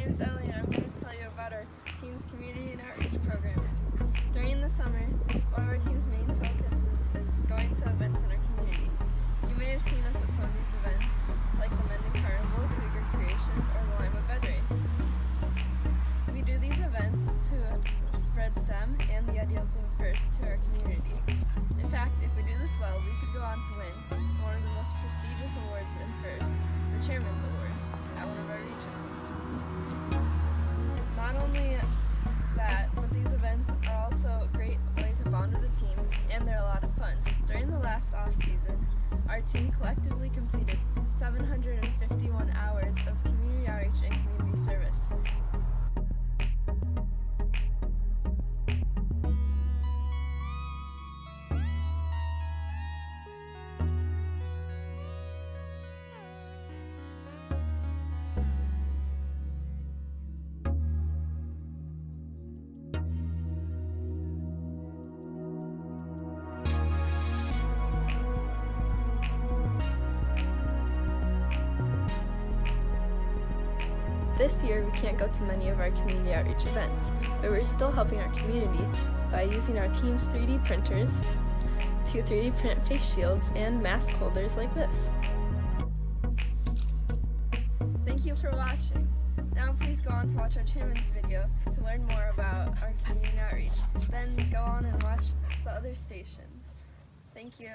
name is Ellie and I'm going to tell you about our team's community and outreach program. During the summer, one of our team's main focuses is going to events in our community. You may have seen us at some of these events, like the Mendon Carnival, Cougar Creations, or the Lima Bed Race. We do these events to spread STEM and the ideals of FIRST to our community. In fact, if we do this well, we could go on to win one of the most prestigious awards in FIRST, the Chairman's Award, at one of our regionals. Not only that, but these events are also a great way to bond with the team, and they're a lot of fun. During the last off-season, our team collectively completed 751 hours of community outreach and community service. This year, we can't go to many of our community outreach events, but we're still helping our community by using our team's 3D printers to 3D print face shields and mask holders like this. Thank you for watching. Now please go on to watch our Chairman's video to learn more about our community outreach. Then go on and watch the other stations. Thank you.